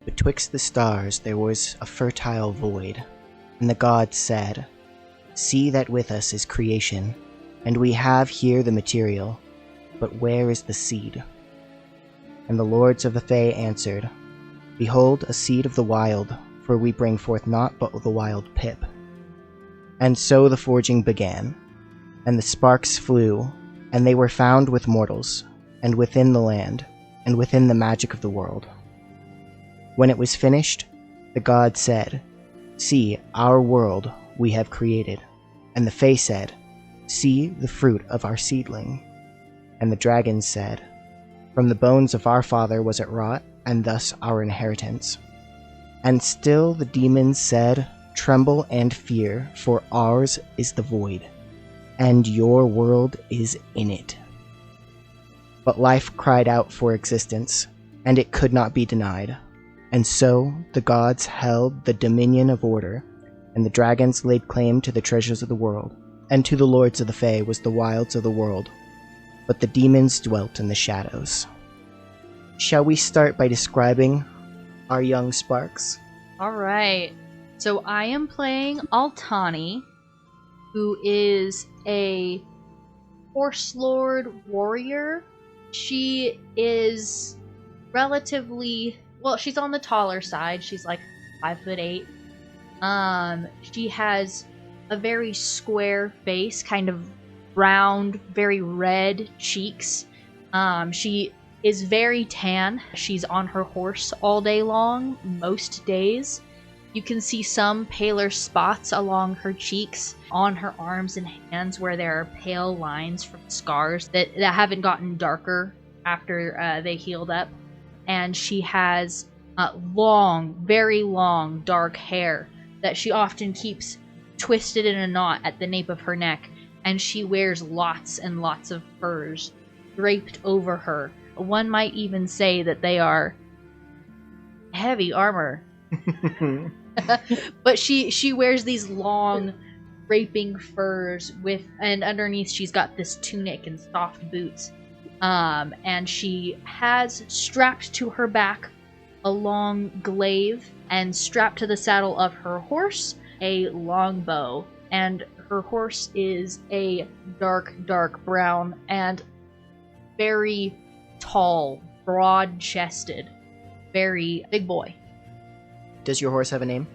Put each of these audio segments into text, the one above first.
Betwixt the stars there was a fertile void, and the gods said, "See that with us is creation, and we have here the material, but where is the seed?" And the lords of the Fae answered, "Behold, a seed of the wild, for we bring forth naught but the wild pip." And so the forging began, and the sparks flew, and they were found with mortals, and within the land, and within the magic of the world. When it was finished, the gods said, "See, our world we have created." And the Fae said, "See the fruit of our seedling." And the dragons said, "From the bones of our father was it wrought, and thus our inheritance." And still the demons said, "Tremble and fear, for ours is the void, and your world is in it." But life cried out for existence, and it could not be denied. And so the gods held the dominion of order, and the dragons laid claim to the treasures of the world, and to the lords of the Fae was the wilds of the world, but the demons dwelt in the shadows. Shall we start by describing our young sparks? Alright, so I am playing Altani, who is a Horse Lord warrior. She is relatively, well, she's on the taller side. She's like 5'8". She has a very square face, kind of round, very red cheeks. She is very tan. She's on her horse all day long, most days. You can see some paler spots along her cheeks, on her arms and hands where there are pale lines from scars that haven't gotten darker after they healed up. And she has long, very long, dark hair that she often keeps twisted in a knot at the nape of her neck, and she wears lots and lots of furs draped over her. One might even say that they are heavy armor. But she wears these long draping furs and underneath she's got this tunic and soft boots. And she has strapped to her back a long glaive, and strapped to the saddle of her horse a long bow. And her horse is a dark brown and very tall, broad-chested, very big boy. Does your horse have a name?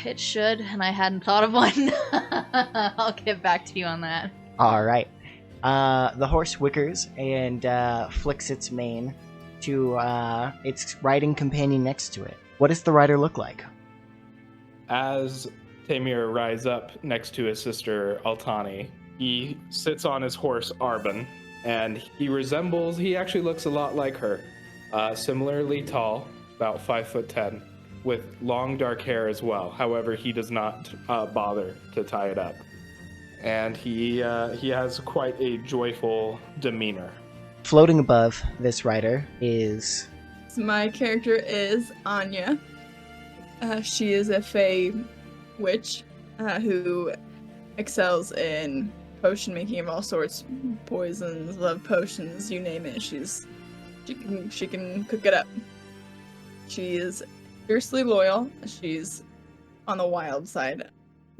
It should, and I hadn't thought of one. I'll get back to you on that. All right. The horse wickers and flicks its mane to its riding companion next to it. What does the rider look like? As Tamir rides up next to his sister Altani, he sits on his horse Arbin, and he actually looks a lot like her. Similarly tall, about 5'10", with long dark hair as well. However, he does not bother to tie it up. And he has quite a joyful demeanor. Floating above this rider is... My character is Anya. She is a Fae witch who excels in potion making of all sorts, poisons, love potions, you name it. She can cook it up. She is fiercely loyal. She's on the wild side,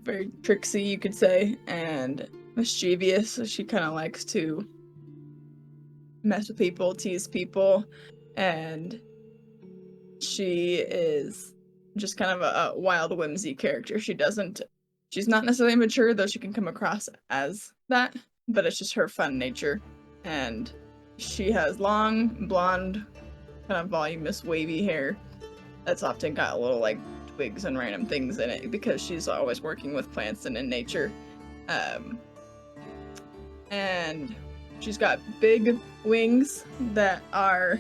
very tricksy, you could say, and mischievous. She kind of likes to mess with people, tease people, and she is just kind of a wild, whimsy character. She's not necessarily mature, though she can come across as that, but it's just her fun nature. And she has long, blonde, kind of voluminous, wavy hair that's often got a little, like, twigs and random things in it because she's always working with plants and in nature. And she's got big wings that are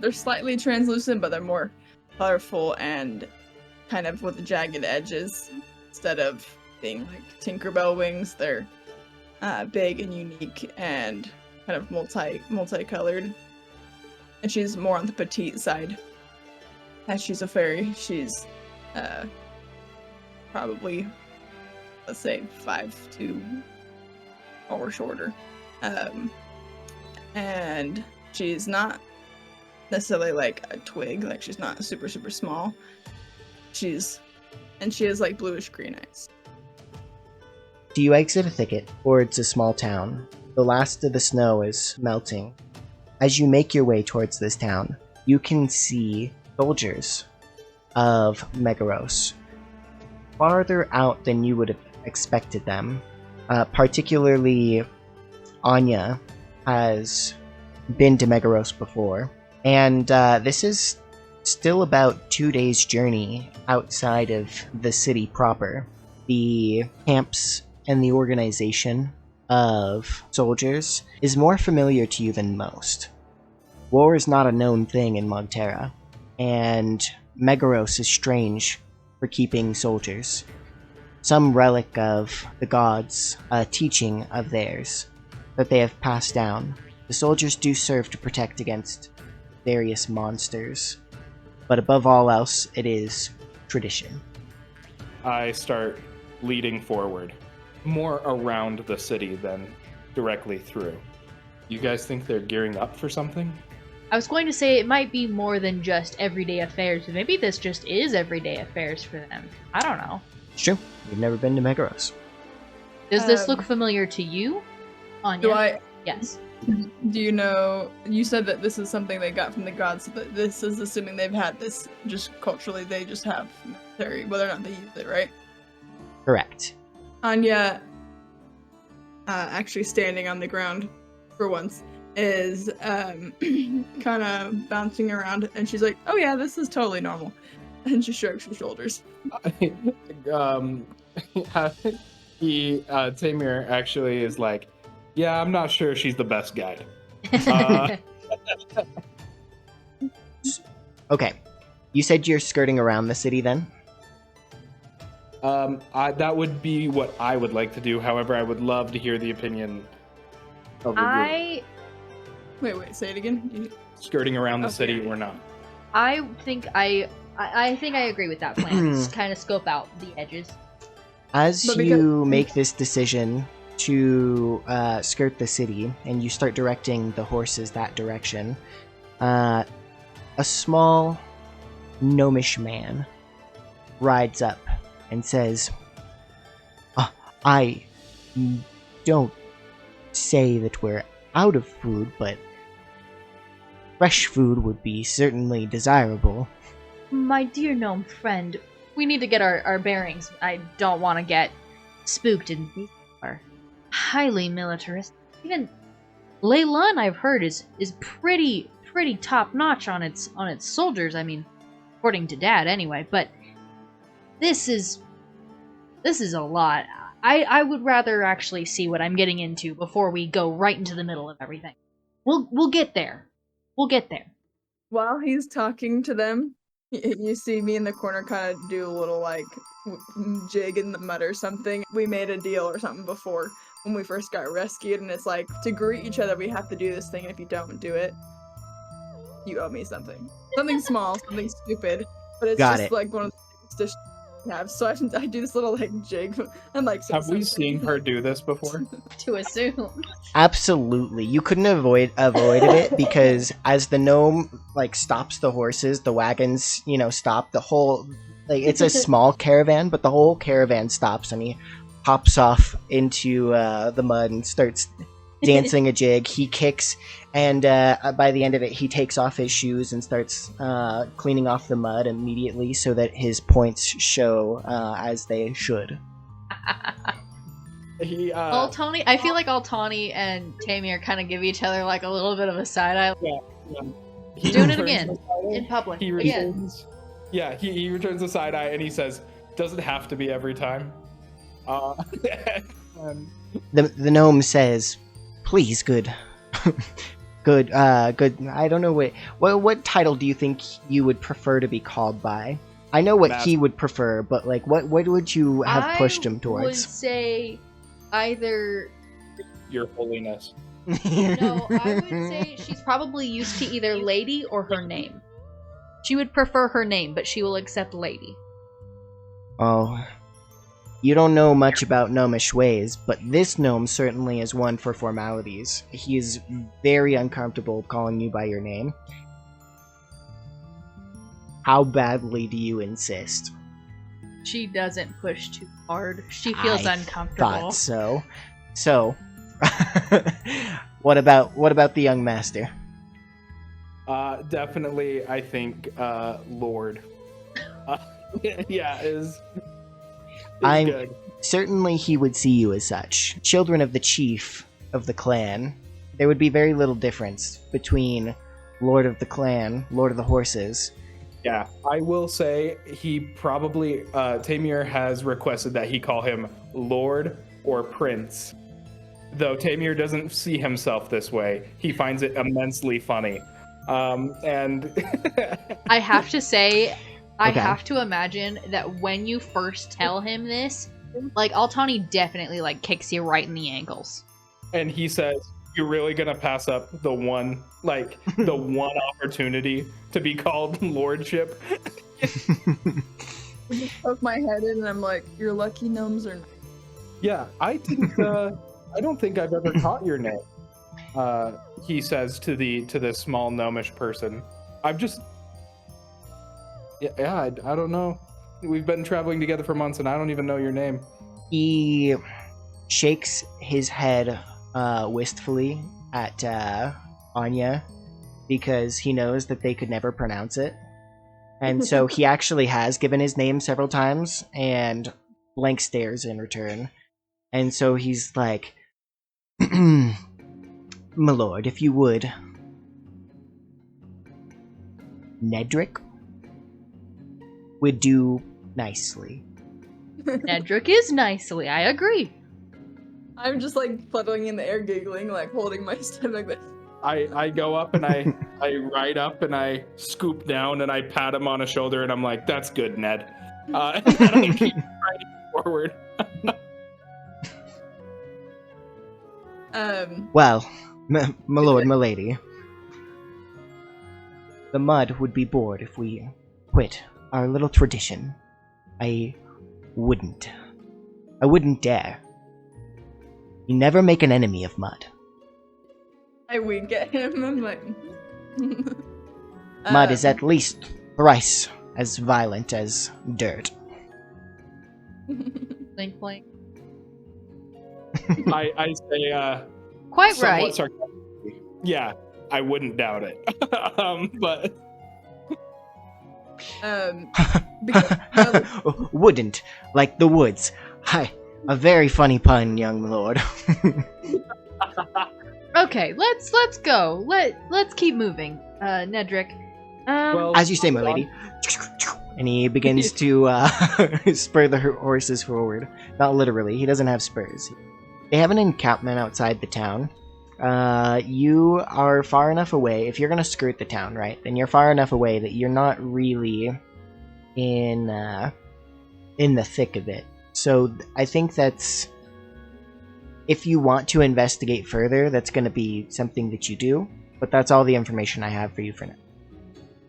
they're slightly translucent, but they're more colorful and kind of with jagged edges instead of being like Tinkerbell wings. They're big and unique and kind of multicolored. And she's more on the petite side. As she's a fairy, she's probably, let's say, 5'2" or shorter. And she's not necessarily like a twig. Like she's not super super small. She has like bluish green eyes. Do you exit a thicket towards a small town? The last of the snow is melting. As you make your way towards this town, you can see soldiers of Megaros farther out than you would have expected them. Particularly, Anya has been to Megaros before, and this is still about 2 days' journey outside of the city proper. The camps and the organization of soldiers is more familiar to you than most. War is not a known thing in Magterra, and Megaros is strange for keeping soldiers. Some relic of the gods, a teaching of theirs that they have passed down. The soldiers do serve to protect against various monsters, but above all else, it is tradition. I start leading forward, more around the city than directly through. You guys think they're gearing up for something? I was going to say it might be more than just everyday affairs, but maybe this just is everyday affairs for them. I don't know. It's true. You've never been to Megaros. Does this look familiar to you, Anya? Yes. Do you know, you said that this is something they got from the gods, but this is assuming they've had this just culturally, they just have military, whether or not they use it, right? Correct. Anya, actually standing on the ground for once, is kind of bouncing around, and she's like, "Oh yeah, this is totally normal," and she shrugs her shoulders. Tamir actually is like, "Yeah, I'm not sure she's the best guide." Okay. You said you're skirting around the city then? That would be what I would like to do. However, I would love to hear the opinion of the group. Wait, say it again. Skirting around the city or not? I think I agree with that plan. Just kind of scope out the edges. As you make this decision to skirt the city, and you start directing the horses that direction, a small gnomish man rides up and says, "I don't say that we're out of food, but fresh food would be certainly desirable." My dear gnome friend, we need to get our bearings. I don't want to get spooked, and these are highly militarist. Even Leyland, I've heard, is pretty top notch on its soldiers. I mean, according to Dad, anyway. But this is a lot. I would rather actually see what I'm getting into before we go right into the middle of everything. We'll get there. We'll get there. While he's talking to them, you see me in the corner kind of do a little like jig in the mud or something. We made a deal or something before when we first got rescued, and it's like, to greet each other we have to do this thing, and if you don't do it, you owe me something. Something small, something stupid, but it's just like one of the things to have. So I do this little like jig and like. Have we seen her do this before? To assume. Absolutely. You couldn't avoided it because as the gnome like stops the horses, the wagons, stop. The whole it's a small caravan, but the whole caravan stops, and he hops off into the mud and starts dancing a jig. He kicks, and by the end of it, he takes off his shoes and starts cleaning off the mud immediately so that his points show as they should. Altani, I feel like Altani and Tamir kind of give each other like a little bit of a side eye. Yeah. Doing it again in public. He returns the side eye and he says, "Does it have to be every time?" The gnome says, "Please, good." Good. I don't know what title do you think you would prefer to be called by? I know what he would prefer, but like, what would you have pushed him towards? I would say either Your Holiness. No, I would say she's probably used to either lady or her name. She would prefer her name, but she will accept lady. Oh. You don't know much about gnomish ways, but this gnome certainly is one for formalities. He is very uncomfortable calling you by your name. How badly do you insist? She doesn't push too hard. She feels I uncomfortable. Thought so. So, what about the young master? Definitely, I think Lord. Yeah, is I'm good. certainly he would see you as such. Children of the chief of the clan, there would be very little difference between Lord of the clan, Lord of the horses. Yeah, I will say he probably Tamir has requested that he call him Lord or Prince. Though Tamir doesn't see himself this way, he finds it immensely funny. And I have to say, I Okay. have to imagine that when you first tell him this, like Altani definitely like kicks you right in the ankles. and he says, "You're really gonna pass up the one opportunity to be called lordship?" I just poke my head in and I'm like, "Your lucky gnomes are not." Yeah, I didn't. I don't think I've ever caught your name. He says to the small gnomish person. I've just. Yeah, I don't know. We've been traveling together for months, and I don't even know your name. He shakes his head wistfully at Anya because he knows that they could never pronounce it. And so he actually has given his name several times and blank stares in return. And so he's like, "My lord, if you would. Nedrick would do nicely." Nedrick is nicely, I agree. I'm just like fluttering in the air, giggling, like holding my stem like this. I go up and I ride up and I scoop down and I pat him on the shoulder and I'm like, "That's good, Ned." And then I keep riding forward. Well, my lord, my lady. The mud would be bored if we quit our little tradition. I wouldn't dare. You never make an enemy of mud. I wink at him. I'm like, Mud is at least thrice as violent as dirt. Blink, blink. I say, Quite somewhat right. sarcastically, yeah, I wouldn't doubt it. But because, Wouldn't, like the woods. Hi, a very funny pun, young lord. Okay, let's go. Let's keep moving. Nedrick. well, As you say, my lady. And he begins to spur the horses forward. Not literally, he doesn't have spurs. They have an encampment outside the town. You are far enough away. If you're gonna skirt the town, right, then you're far enough away that you're not really in the thick of it. So I think that's, if you want to investigate further, that's going to be something that you do. But that's all the information I have for you for now.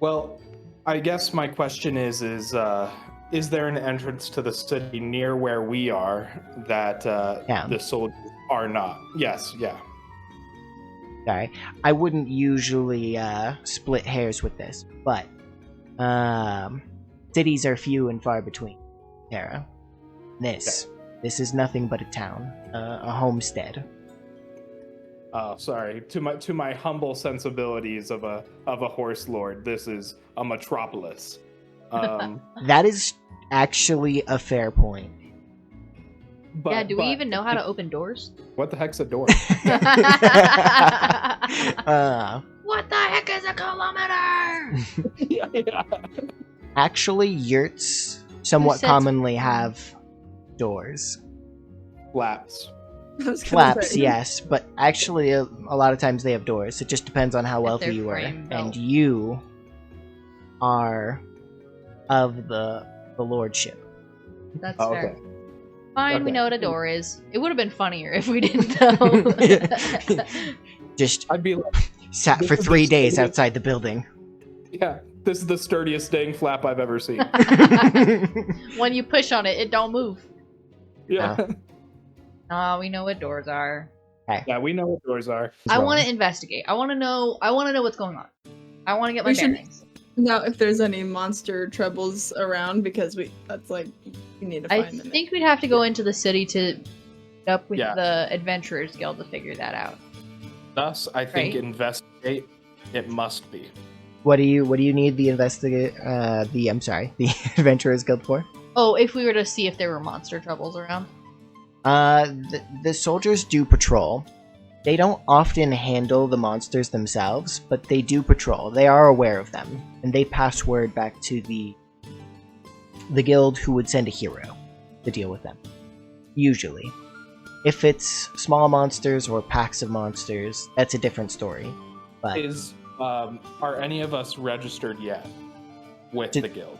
well, I guess my question is there an entrance to the city near where we are that Yeah. the soldiers are not? Yes, yeah. Sorry, I wouldn't usually split hairs with this, but cities are few and far between. Tara, this is nothing but a town, a homestead. Oh, sorry. To my humble sensibilities of a horse lord, this is a metropolis. That is actually a fair point. But, Yeah, do we but even know how to open doors? What the heck's a door? What the heck is a kilometer? Yeah. Actually, yurts somewhat said- commonly have doors. Flaps. I was gonna Flaps, say, yes, but actually a lot of times they have doors. It just depends on how If wealthy they're you are. framed, And though. you are of the lordship. That's Oh, fair. okay. Fine, we Okay. know what a door is. It would have been funnier if we didn't know. Just I'd be like, sat This for is 3 the days sturdiest- outside the building. yeah, this is the sturdiest dang flap I've ever seen. When you push on it, it don't move. Yeah. Nah, we know what doors are. Yeah, we know what doors are. I want to investigate. I want to know what's going on. I want to get my We should- bearings. Now, if there's any monster troubles around, because we need to I find them. think we'd have to go into the city to meet up with Yeah. the Adventurers Guild to figure that out. Thus, I think Right. investigate. It must be. What do you need the the Adventurers Guild for? Oh, if we were to see if there were monster troubles around. The soldiers do patrol. They don't often handle the monsters themselves, but they do patrol. They are aware of them, and they pass word back to the guild, who would send a hero to deal with them. Usually. If it's small monsters or packs of monsters, that's a different story. But Are any of us registered yet with the guild?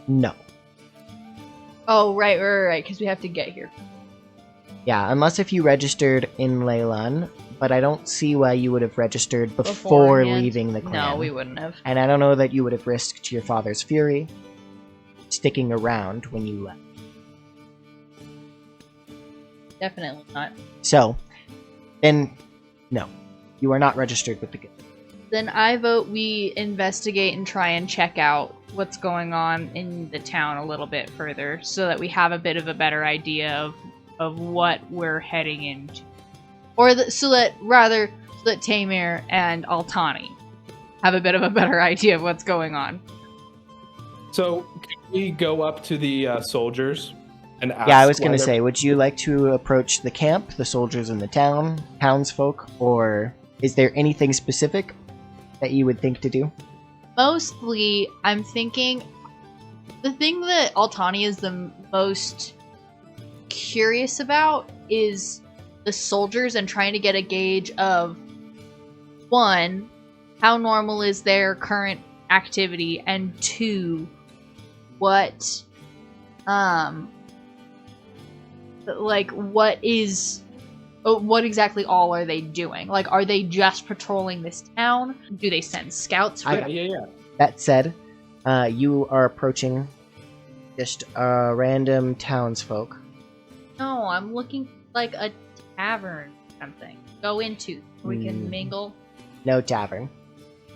no. Oh, right, because we have to get here. Yeah, unless if you registered in Leyland, but I don't see why you would have registered before Beforehand. leaving the clan. No, we wouldn't have. And I don't know that you would have risked your father's fury sticking around when you left. Definitely not. So, then, no. You are not registered with the guild. Then I vote we investigate and try and check out what's going on in the town a little bit further, so that we have a bit of a better idea of what we're heading into. Or so that Tamir and Altani have a bit of a better idea of what's going on. So, can we go up to the soldiers and ask? Yeah, I was going why to they're- say, would you like to approach the camp, the soldiers in the town, townsfolk, or is there anything specific that you would think to do? Mostly, I'm thinking the thing that Altani is the most curious about is the soldiers, and trying to get a gauge of, one, how normal is their current activity, and two, what exactly all are they doing? Like, are they just patrolling this town? Do they send scouts for Yeah. That said, you are approaching just random townsfolk. No, I'm looking like a tavern or something. Go into so we can Hmm. mingle. No tavern.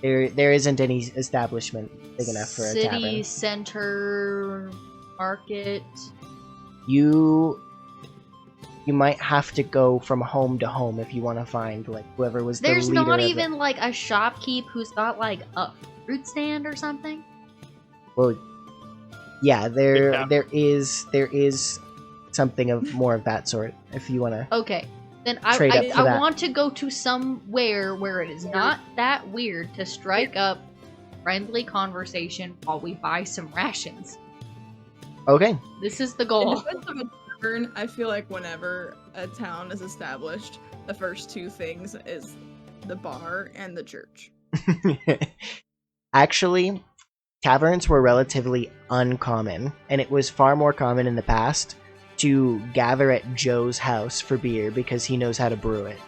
There isn't any establishment big enough for a City tavern. center market. You might have to go from home to home if you want to find like whoever was the There's leader not of even like a shopkeep who's got like a fruit stand or something. Well, yeah, Yeah. there is something of more of that sort if you want to. Okay, then Trade up for I that. want to go to somewhere where it is not that weird to strike up friendly conversation while we buy some rations. Okay. This is the In goal. defense of a tavern, I feel like whenever a town is established, the first two things is the bar and the church. Actually, taverns were relatively uncommon, and it was far more common in the past to gather at Joe's house for beer because he knows how to brew it.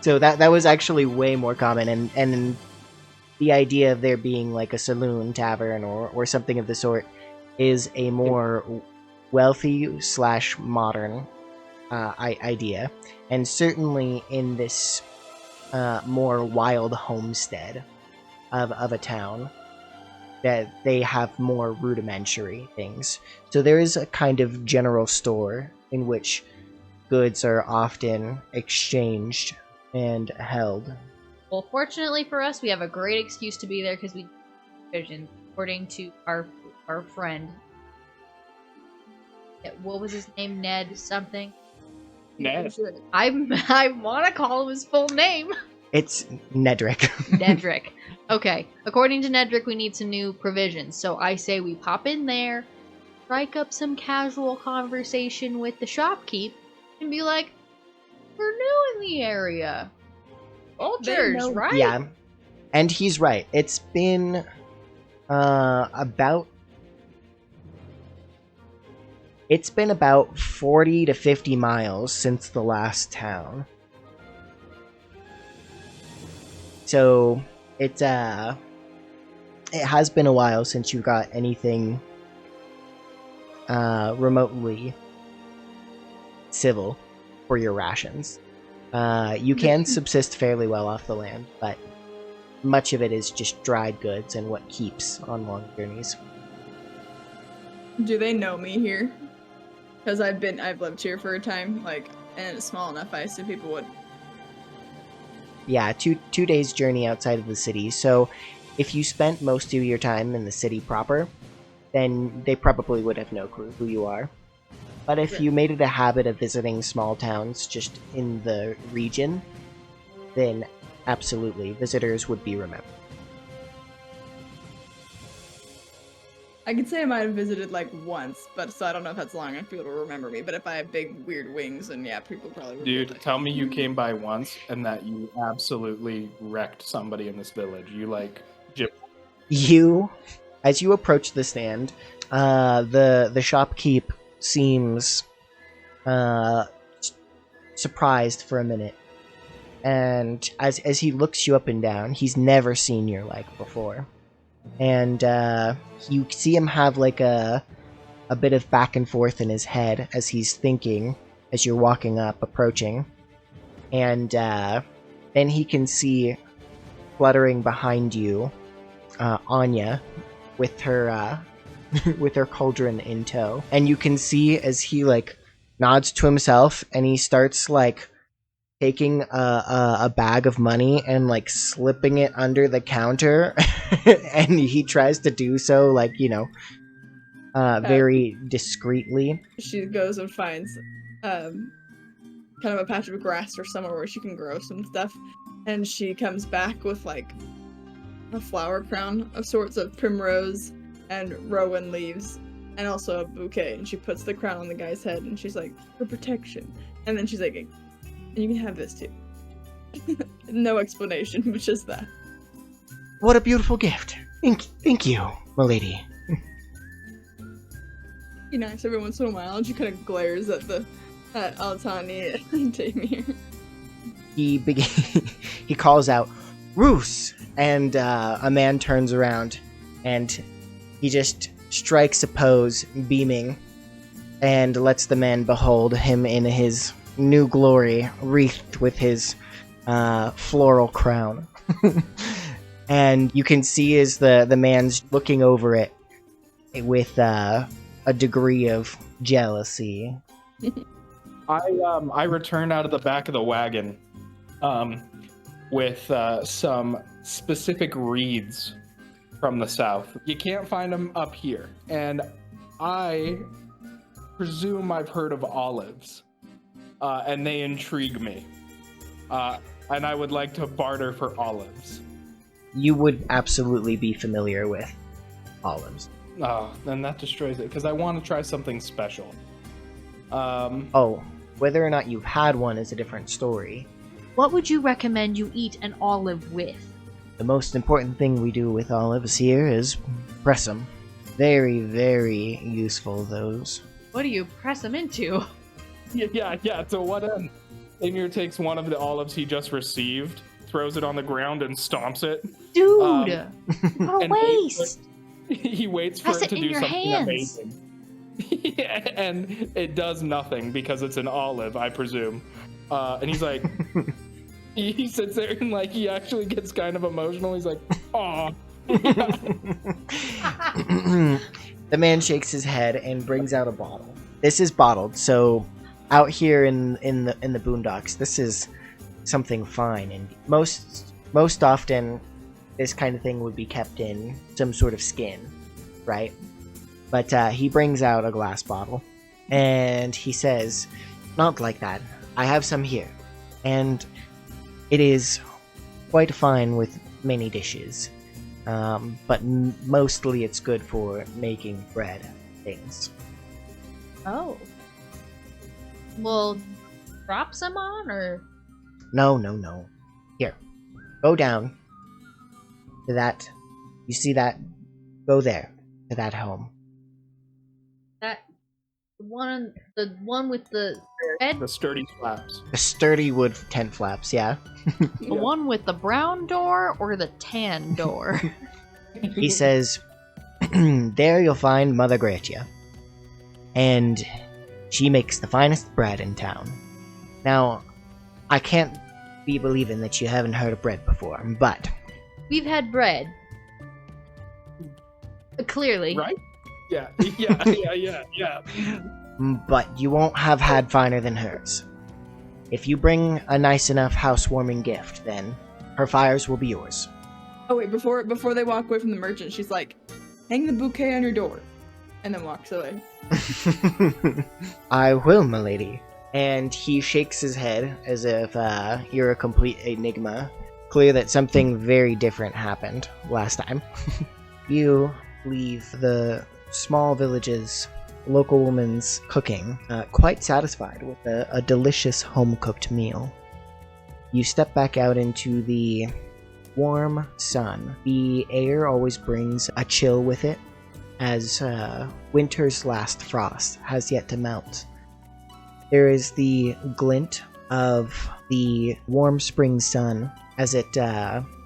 So that was actually way more common, and the idea of there being like a saloon tavern or something of the sort is a more wealthy / modern idea, and certainly in this more wild homestead of a town, that they have more rudimentary things. So there is a kind of general store in which goods are often exchanged and held. Well, fortunately for us, we have a great excuse to be there because we vision, according to our friend. What was his name? Ned something. Ned. I want to call him his full name. It's Nedrick. Nedrick. Okay. According to Nedrick, we need some new provisions. So I say we pop in there, strike up some casual conversation with the shopkeep, and be like, "We're new in the area. Vultures, know- right?" Yeah, and he's right. It's been about 40 to 50 miles since the last town. So it has been a while since you got anything remotely civil for your rations. You can subsist fairly well off the land, but much of it is just dried goods and what keeps on long journeys. Do they know me here? Because I've lived here for a time, like, and it's small enough, I assume people would. Yeah, two days journey outside of the city. So if you spent most of your time in the city proper, then they probably would have no clue who you are. But if you made it a habit of visiting small towns just in the region, then absolutely, visitors would be remembered. I could say I might have visited like once, but so I don't know if that's long enough for people to remember me. But if I have big weird wings, then yeah, people probably would. Dude, tell me you came by once and that you absolutely wrecked somebody in this village. You like You, as you approach the stand, the shopkeep seems surprised for a minute, and as he looks you up and down, he's never seen your like before, and you see him have like a bit of back and forth in his head as he's thinking as you're walking up, approaching, and then he can see fluttering behind you Anya with her with her cauldron in tow, and you can see as he like nods to himself and he starts like taking a bag of money and like slipping it under the counter and he tries to do so like, you know, very discreetly. She goes and finds kind of a patch of grass or somewhere where she can grow some stuff, and she comes back with like a flower crown of sorts of primrose and rowan leaves, and also a bouquet, and she puts the crown on the guy's head, and she's like, for protection. And then she's like, and you can have this too. No explanation, but just that. What a beautiful gift. Thank you, milady. Be nice every once in a while, and she kind of glares at Altani and Tamir. He calls out, Roos! And a man turns around, and he just strikes a pose, beaming, and lets the man behold him in his new glory, wreathed with his floral crown. And you can see as the man's looking over it with a degree of jealousy. I return out of the back of the wagon with some specific reeds from the south. You can't find them up here, and I presume I've heard of olives, and they intrigue me, and I would like to barter for olives. You would absolutely be familiar with olives. Oh, then that destroys it, because I want to try something special. Oh, whether or not you've had one is a different story. What would you recommend you eat an olive with? The most important thing we do with olives here is press them. Very, very useful, those. What do you press them into? Yeah, to what end? Amir takes one of the olives he just received, throws it on the ground, and stomps it. Dude! What a waste! He waits for it to do something amazing. Yeah, and it does nothing because it's an olive, I presume. And he's like... He sits there and like he actually gets kind of emotional. He's like, "Aw." The man shakes his head and brings out a bottle. This is bottled, so out here in the boondocks, this is something fine. And most often, this kind of thing would be kept in some sort of skin, right? But he brings out a glass bottle, and he says, "Not like that. I have some here, and." It is quite fine with many dishes, but mostly it's good for making bread things." Oh. Well, drop some on, or? No. Here, go down to that. You see that? Go there, to that home. That the one with the red? The sturdy flaps. The sturdy wood tent flaps, yeah. The one with the brown door or the tan door? He says, "There you'll find Mother Gratia, and she makes the finest bread in town." Now, I can't be believing that you haven't heard of bread before, but We've had bread. Clearly. Right? Yeah. But you won't have had finer than hers. If you bring a nice enough housewarming gift, then her fires will be yours. Oh wait, before they walk away from the merchant, she's like, hang the bouquet on your door. And then walks away. I will, milady. And he shakes his head as if you're a complete enigma. Clear that something very different happened last time. You leave the small village's local woman's cooking, quite satisfied with a delicious home-cooked meal. You step back out into the warm sun. The air always brings a chill with it, as winter's last frost has yet to melt. There is the glint of the warm spring sun as it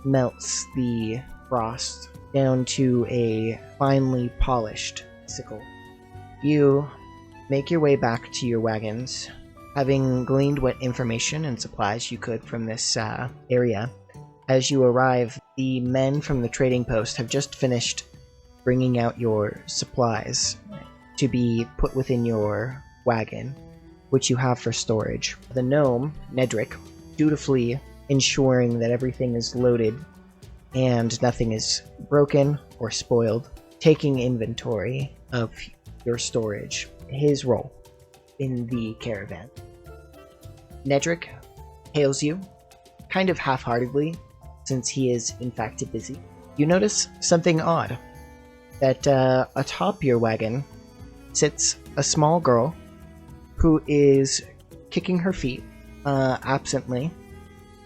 melts the frost down to a finely polished icicle. You make your way back to your wagons, having gleaned what information and supplies you could from this area. As you arrive, the men from the trading post have just finished bringing out your supplies to be put within your wagon, which you have for storage. The gnome, Nedrick, dutifully ensuring that everything is loaded and nothing is broken or spoiled, taking inventory of your storage, his role in the caravan. Nedrick hails you, kind of half-heartedly, since he is in fact busy. You notice something odd, that atop your wagon sits a small girl who is kicking her feet absently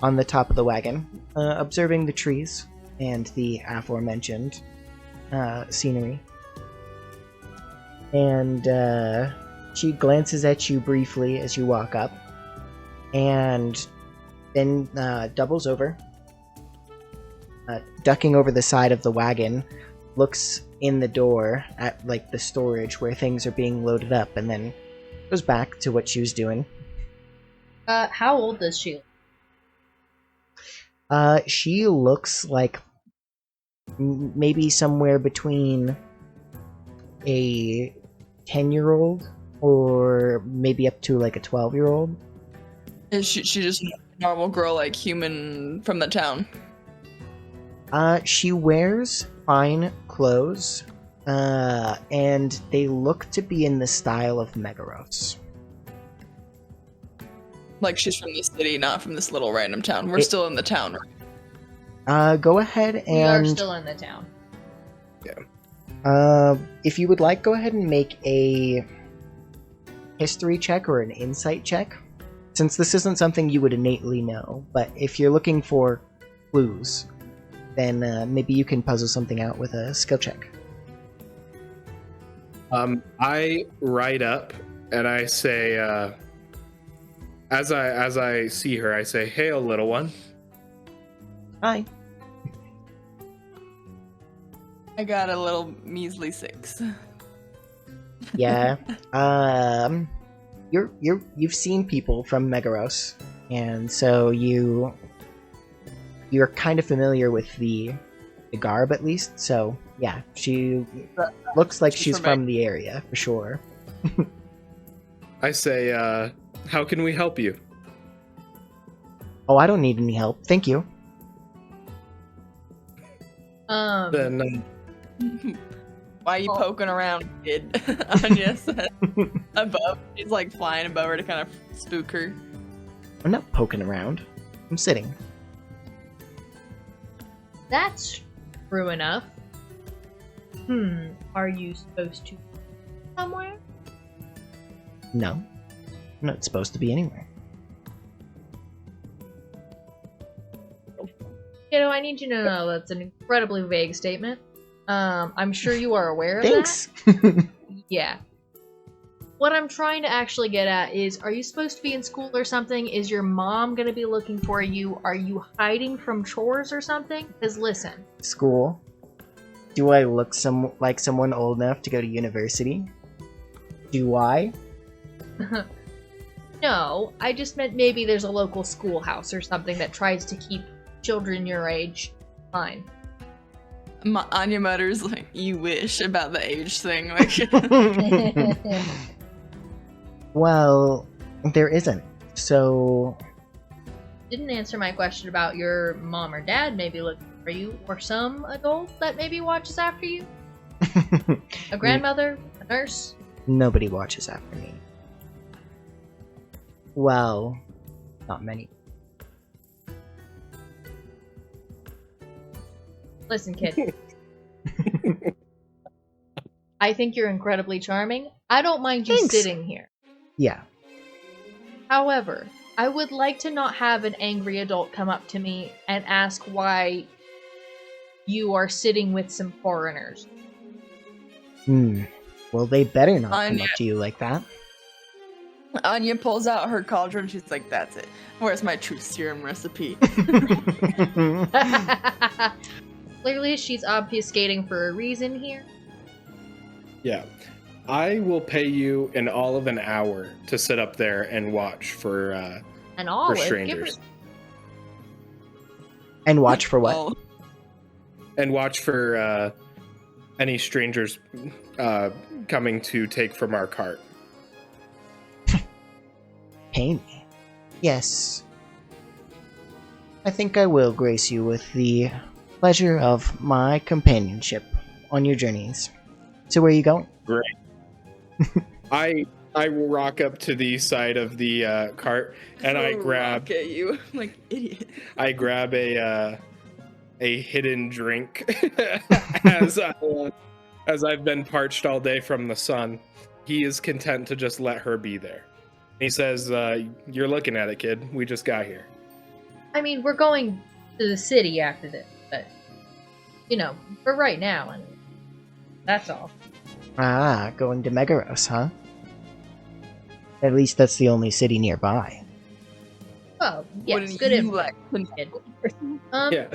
on the top of the wagon, observing the trees and the aforementioned scenery. And she glances at you briefly as you walk up, and then doubles over, ducking over the side of the wagon, looks in the door at like the storage where things are being loaded up, and then goes back to what she was doing. How old is she? She looks like maybe somewhere between a 10-year-old or maybe up to like a 12-year-old. Is she just a normal girl, like human from the town? She wears fine clothes, and they look to be in the style of Megaros. Like she's from the city, not from this little random town. We're still in the town, right? Go ahead and... We are still in the town. Yeah. If you would like, go ahead and make a history check or an insight check, since this isn't something you would innately know, but if you're looking for clues, then maybe you can puzzle something out with a skill check. I ride up and I say, as I see her, I say, "Hail, little one." Hi. I got a little measly 6. Yeah. You've seen people from Megaros, and so you're kind of familiar with the garb, at least. So yeah, she looks like she's from the area for sure. I say, "How can we help you?" Oh, I don't need any help, thank you. Then why are you poking around, kid? Anya said above. He's like flying above her to kind of spook her. I'm not poking around. I'm sitting. That's true enough. Are you supposed to somewhere? No. I'm not supposed to be anywhere. I need you to know that's an incredibly vague statement. I'm sure you are aware of Thanks. that. Yeah. What I'm trying to actually get at is, are you supposed to be in school or something? Is your mom going to be looking for you? Are you hiding from chores or something? Because listen. School? Do I look like someone old enough to go to university? Do I? No, I just meant maybe there's a local schoolhouse or something that tries to keep children your age Fine. Anya mutters like, "You wish," about the age thing. Like, Well, there isn't. So, Didn't answer my question about your mom or dad maybe looking for you, or some adult that maybe watches after you. A grandmother, a nurse. nobody watches after me. Well, not many. Listen, kid. I think you're incredibly charming. I don't mind you Thanks. sitting here. Yeah. However, I would like to not have an angry adult come up to me and ask why you are sitting with some foreigners. Well, they better not come Anya. up to you like that. Anya pulls out her cauldron. She's like, "That's it. Where's my truth serum recipe?" Clearly, she's obfuscating for a reason here. Yeah. I will pay you in all of an hour to sit up there and watch for And all strangers. And watch for what? Well, And watch for any strangers coming to take from our cart. Pay me. Yes. I think I will grace you with the pleasure of my companionship on your journeys. So where are you going? Great. I will rock up to the side of the cart and I grab Rock at you like idiot. I grab a hidden drink as I've been parched all day from the sun. He is content to just let her be there. He says, "You're looking at it, kid. We just got here." I mean, we're going to the city after this, but, for right now, and that's all. Ah, going to Megaros, huh? At least that's the only city nearby. Well, yes, Wouldn't good you info. like kid. Yeah,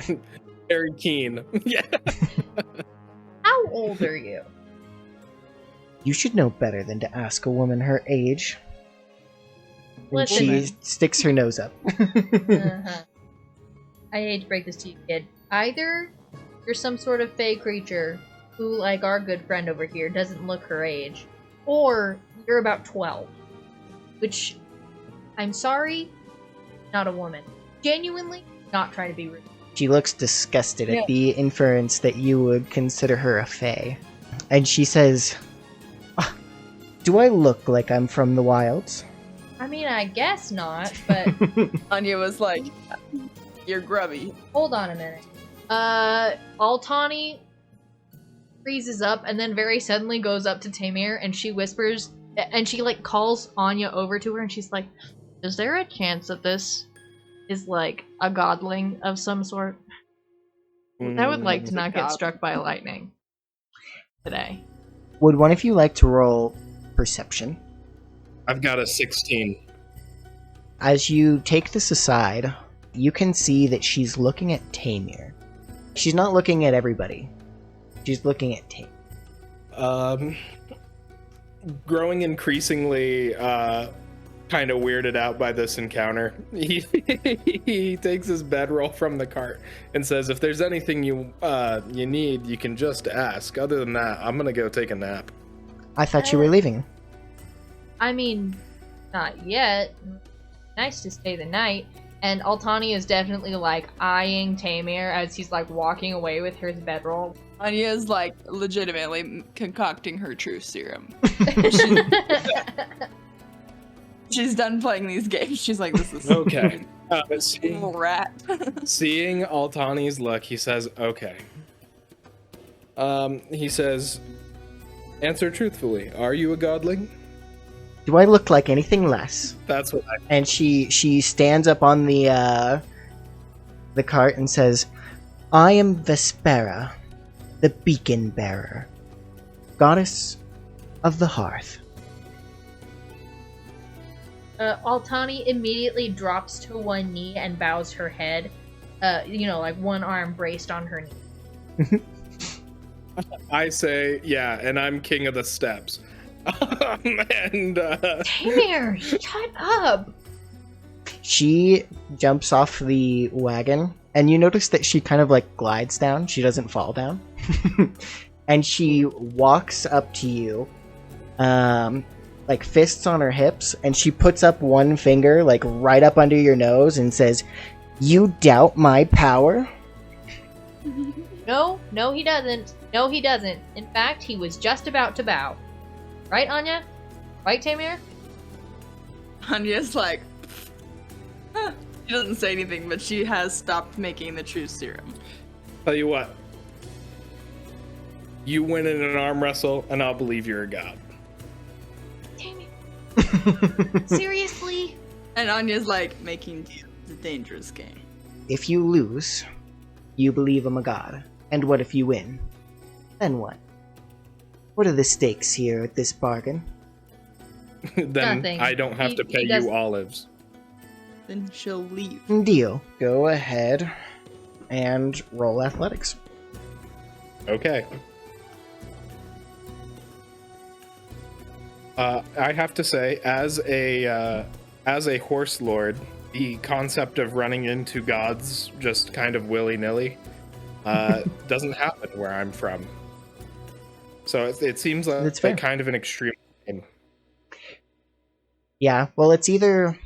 very keen. Yeah. How old are you? You should know better than to ask a woman her age. And Listen, she man. sticks her nose up. Uh-huh. I hate to break this to you, kid. Either you're some sort of fey creature who, like our good friend over here, doesn't look her age, or you're about 12. Which, I'm sorry, not a woman. Genuinely, not trying to be rude. She looks disgusted Yeah. at the inference that you would consider her a fae. And she says, "Ah, do I look like I'm from the wilds?" I mean, I guess not, but Anya was like, "You're grubby." hold on a minute. Altani freezes up and then very suddenly goes up to Tamir and she whispers, and she calls Anya over to her and she's like, "Is there a chance that this is a godling of some sort? I would like to not get struck by lightning today." Would one of you like to roll perception? I've got a 16. As you take this aside, you can see that she's looking at Tamir. She's not looking at everybody. She's looking at Tamir. Growing increasingly kind of weirded out by this encounter, he takes his bedroll from the cart and says, "If there's anything you need, you can just ask. Other than that, I'm gonna go take a nap." I thought you were leaving. I mean, not yet. Nice to stay the night. And Altani is definitely eyeing Tamir as he's walking away with his bedroll. Anya is legitimately concocting her truth serum. She's done playing these games. She's like, "This is Okay. rat." Seeing Altani's look, he says, "Okay." He says, "Answer truthfully. Are you a godling?" Do I look like anything less? That's what I... And she stands up on the cart and says, "I am Vespera, the beacon bearer, goddess of the hearth." Altani immediately drops to one knee and bows her head. One arm braced on her knee. I say, "Yeah, and I'm king of the steps." And Tamir, shut up! She jumps off the wagon and you notice that she kind of like glides down. She doesn't fall down. And she walks up to you, like fists on her hips, and she puts up one finger like right up under your nose and says, "You doubt my power?" No, he doesn't. No, he doesn't. In fact, he was just about to bow. Right, Anya? Right, Tamir? Anya's like, huh. She doesn't say anything, but she has stopped making the truth serum. Tell you what. You win in an arm wrestle, and I'll believe you're a god. Tamir. Seriously? And Anya's like, making deals is a dangerous game. If you lose, you believe I'm a god. And what if you win? Then what? What are the stakes here at this bargain? Then Nothing. I don't have to pay you olives. Then she'll leave. Deal. Go ahead and roll athletics. Okay. I have to say, as a horse lord, the concept of running into gods just kind of willy-nilly doesn't happen where I'm from. So it seems like kind of an extreme thing. Yeah, well, it's either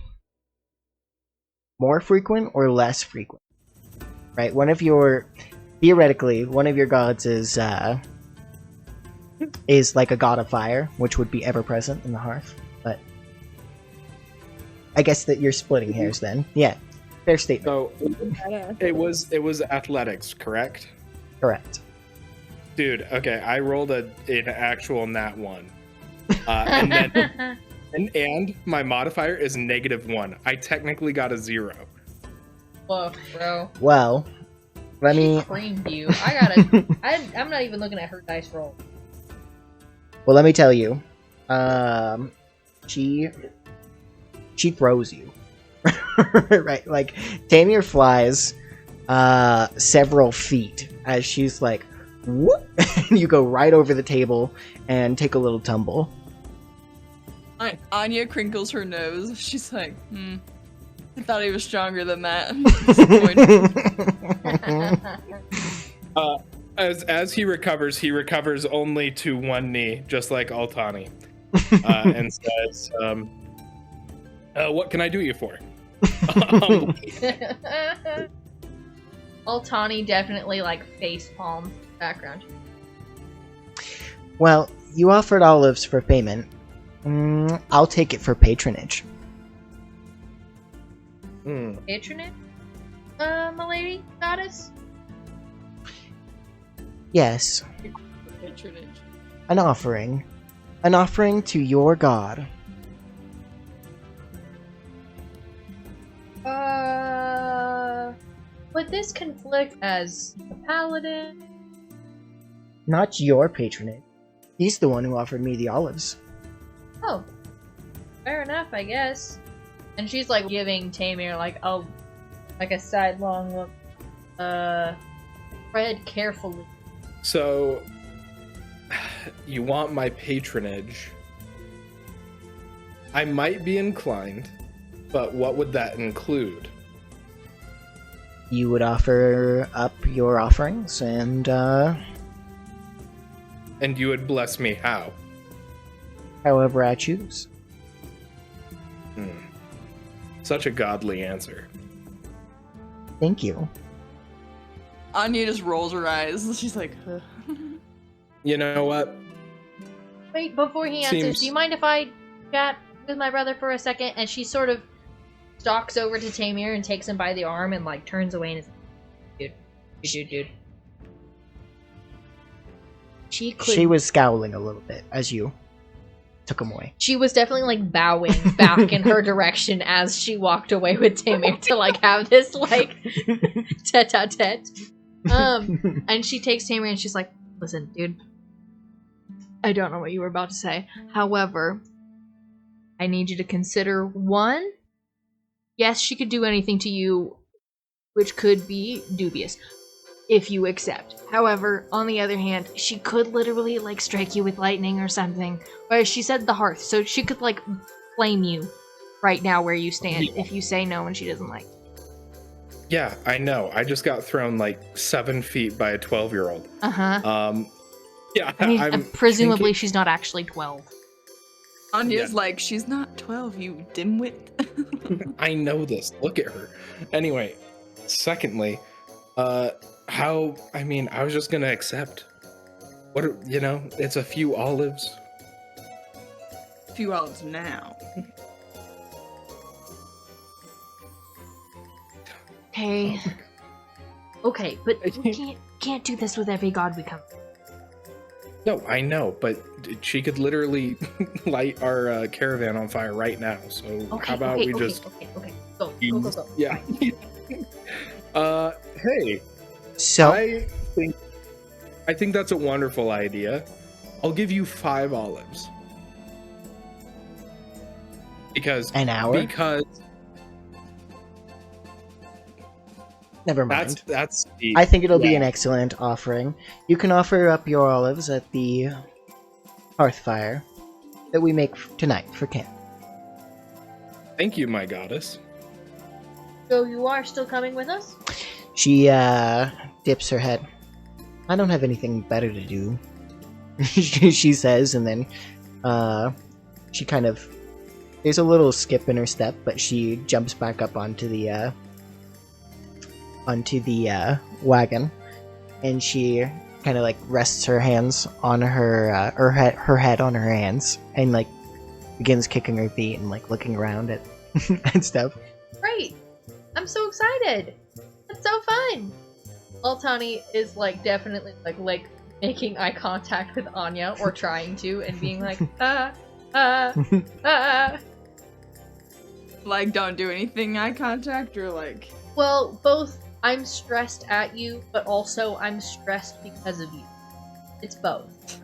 more frequent or less frequent, right? Theoretically, one of your gods is like a god of fire, which would be ever present in the hearth. But I guess that you're splitting hairs then. Yeah, fair statement. So it was athletics, correct? Correct. Dude, okay, I rolled an actual nat 1. And then and my modifier is -1. I technically got a 0. Whoa, bro. Well, let She me creamed you. I'm not even looking at her dice roll. Well, let me tell you. She throws you. Right, like Tamir flies several feet as she's like, whoop, and you go right over the table and take a little tumble. Anya crinkles her nose. She's like, I thought he was stronger than that. As he recovers only to one knee, just like Altani, and says, "What can I do you for?" Altani definitely like face palm background. Well, you offered olives for payment. I'll take it for patronage. Patronage? Milady? Goddess? Yes. Patronage. An offering. An offering to your god. Would this conflict as a paladin? Not your patronage. He's the one who offered me the olives. Oh. Fair enough, I guess. And she's like giving Tamir like a sidelong look. Tread carefully. So, you want my patronage? I might be inclined, but what would that include? You would offer up your offerings and you would bless me how? However I choose. Such a godly answer. Thank you. Anya just rolls her eyes. She's like, You know what? Wait, before he answers, do you mind if I chat with my brother for a second? And she sort of stalks over to Tamir and takes him by the arm and like turns away and is dude. She was scowling a little bit as you took him away. She was definitely like bowing back in her direction as she walked away with Tamir to like have this like tete-a-tete. And she takes Tamir and she's like, listen, dude, I don't know what you were about to say. However, I need you to consider one, yes, she could do anything to you, which could be dubious, if you accept. However, on the other hand, she could literally like strike you with lightning or something. Or she said the hearth, so she could like flame you right now where you stand if you say no and she doesn't like. Yeah, I know. I just got thrown like 7 feet by a 12-year-old. Uh-huh. Yeah, I mean, I'm presumably thinking- she's not actually 12. Anya's Yeah. like, she's not 12, you dimwit. I know this. Look at her. Anyway, secondly, how? I mean, I was just gonna accept. What it's a few olives. A few olives now. Okay. Okay, but we can't do this with every god we come. No, I know, but she could literally light our caravan on fire right now. So Okay, how about okay, we okay, just? okay, go. Yeah. Hey, So, I think that's a wonderful idea. I'll give you 5 olives. Because an hour? Because Never mind. that's the, I think it'll be yeah. an excellent offering. You can offer up your olives at the hearth fire that we make tonight for camp. Thank you, my goddess. So you are still coming with us? She dips her head. I don't have anything better to do, she says, and then she kind of, there's a little skip in her step, but she jumps back up onto the wagon, and she kind of like rests her hands on her head on her hands, and like begins kicking her feet and like looking around at and stuff. Great! I'm so excited! That's so fun! Altani is like definitely like making eye contact with Anya, or trying to, and being like, Like, don't do anything eye contact, or like... Well, both I'm stressed at you, but also I'm stressed because of you. It's both.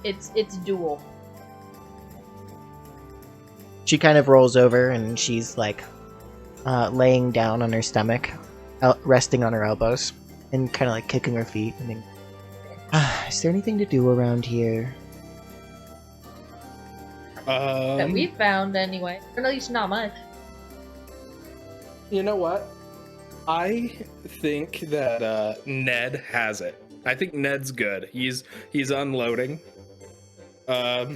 It's dual. She kind of rolls over and she's like laying down on her stomach, resting on her elbows, and kind of like kicking her feet. And then, is there anything to do around here? That we've found anyway. Or at least not much. You know what? I think that Ned has it. I think Ned's good. He's unloading. How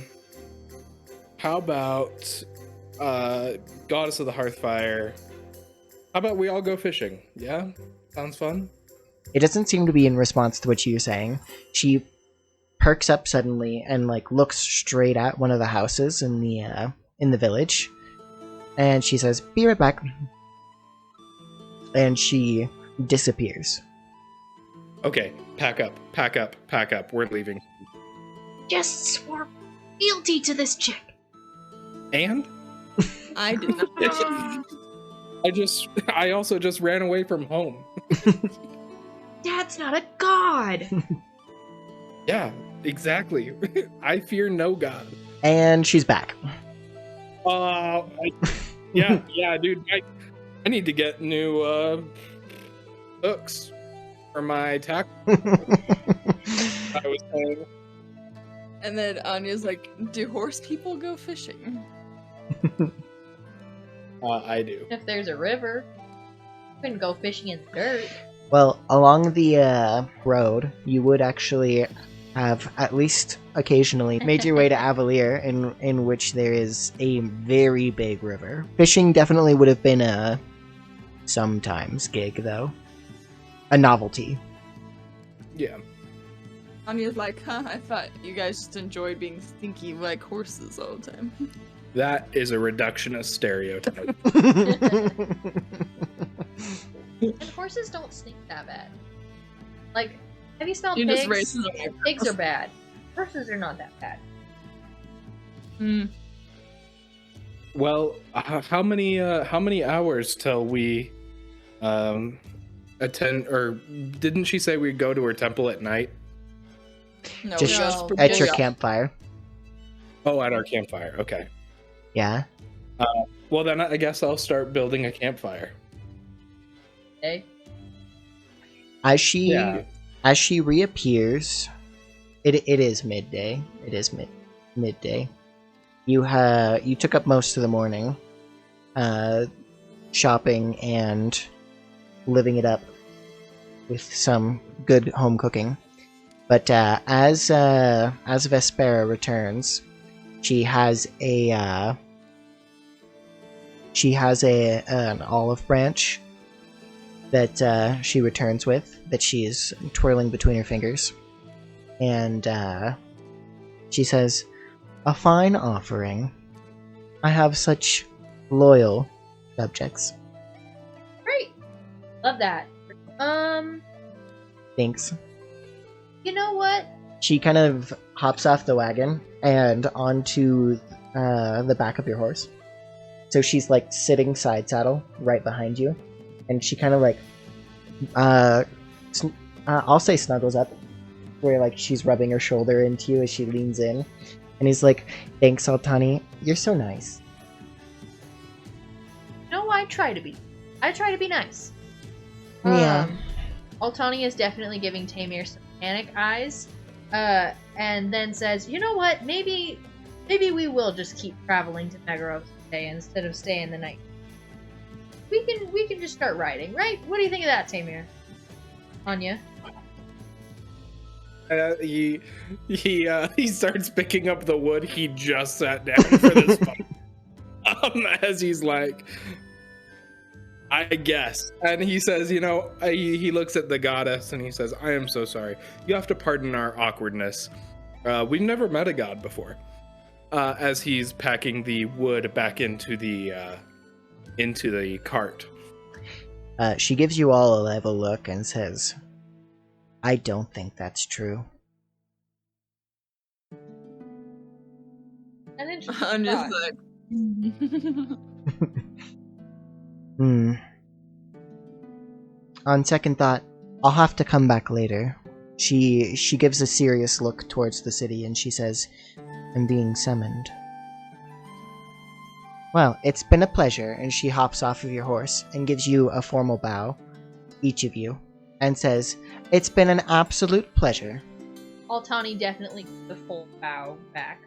about Goddess of the Hearthfire? How about we all go fishing? Yeah? Sounds fun? It doesn't seem to be in response to what you're saying. She perks up suddenly and like looks straight at one of the houses in the village, and she says, "Be right back." And she disappears. Okay, pack up. We're leaving. Just swore fealty to this chick. And I did not. I also just ran away from home. Dad's not a god. Yeah, exactly. I fear no god. And she's back. Yeah, dude. I need to get new hooks for my tackle. I was saying. And then Anya's like, do horse people go fishing? I do. If there's a river, you can go fishing in the dirt. Well, along the road, you would actually have at least occasionally made your way to Avalier, in which there is a very big river. Fishing definitely would have been a sometimes gig, though. A novelty. Yeah. Anya's like, I thought you guys just enjoyed being stinky like horses all the time. That is a reductionist stereotype. And horses don't stink that bad. Like, have you smelled You just pigs? raised them. Pigs are bad. Horses are not that bad. Well, how many hours till we attend? Or didn't she say we'd go to her temple at night? No, Just No. at your Yeah. campfire. Oh, at our campfire. Okay. Yeah. Well, then I guess I'll start building a campfire. Okay. As she Yeah. as she reappears, it is midday. It is midday. You took up most of the morning, shopping and living it up with some good home cooking. But as Vespera returns, she has an olive branch that she returns with, that she is twirling between her fingers, and she says, "A fine offering. I have such loyal subjects." Great. Love that. Thanks. You know what? She kind of hops off the wagon and onto the back of your horse. So she's like sitting side saddle right behind you, and she kind of like, I'll say snuggles up, where like she's rubbing her shoulder into you as she leans in, and he's like, "Thanks, Altani. You're so nice." No, I try to be nice. Yeah. Altani is definitely giving Tamir some panic eyes, and then says, "You know what? Maybe we will just keep traveling to Megaros today instead of staying the night. We can just start riding, right? What do you think of that, Tamir?" Anya. He starts picking up the wood he just sat down for this fight. As he's like, "I guess," and he says, he looks at the goddess and he says, "I am so sorry. You have to pardon our awkwardness. We've never met a god before." As he's packing the wood back into the cart. She gives you all a level look and says, "I don't think that's true." And then I'm just like, On second thought, I'll have to come back later. She gives a serious look towards the city and she says, "I'm being summoned." "Well, it's been a pleasure," and she hops off of your horse and gives you a formal bow, each of you, and says, "It's been an absolute pleasure." Altani definitely gives the full bow back.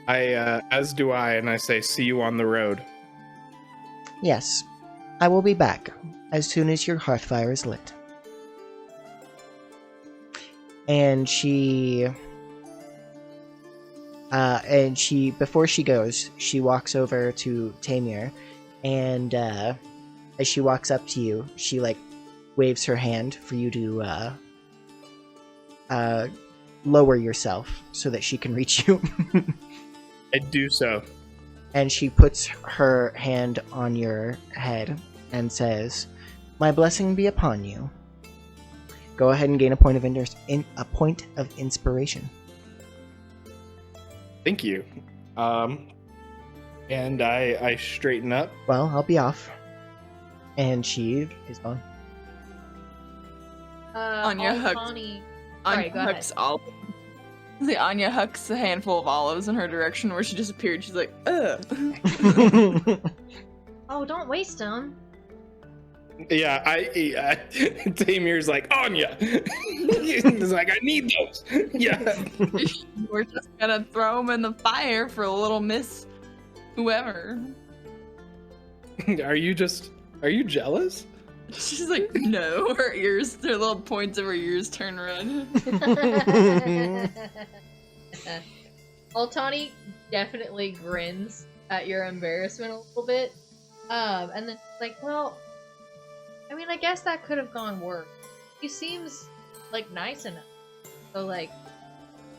As do I, and I say, "See you on the road." "Yes, I will be back as soon as your hearthfire is lit." And she, before she goes, she walks over to Tamir, and as she walks up to you, she like waves her hand for you to lower yourself so that she can reach you. I do so. And she puts her hand on your head and says, "My blessing be upon you. Go ahead and gain a point of inspiration." Thank you. And I straighten up. "Well, I'll be off." And she is gone. Anya hugs. Altani. Anya Sorry, go ahead. hucks olives. The Anya hucks a handful of olives in her direction where she disappeared. She's like, "Ugh." Oh, don't waste them. Yeah, Tamir's like, "Anya!" He's like, "I need those." Yeah. We're just gonna throw them in the fire for a little miss whoever. Are you jealous? She's like, "No." Her little points of her ears turn red. Altani definitely grins at your embarrassment a little bit. And then like, "Well, I mean, I guess that could have gone worse. He seems like nice enough. So like."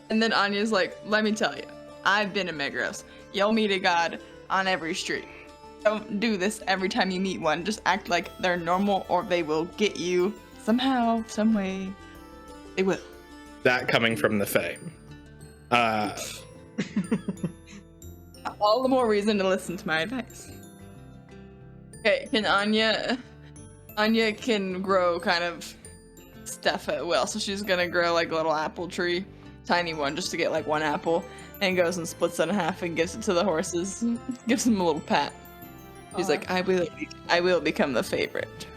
And then Anya's like, "Let me tell you, I've been in Megaros. You'll meet a god on every street. Don't do this every time you meet one. Just act like they're normal or they will get you somehow, some way. They will." That coming from the Fae. All the more reason to listen to my advice. Okay, can Anya can grow kind of stuff at will, so she's gonna grow like a little apple tree, tiny one, just to get like one apple, and goes and splits it in half and gives it to the horses, gives them a little pat. She's like, I will become the favorite,"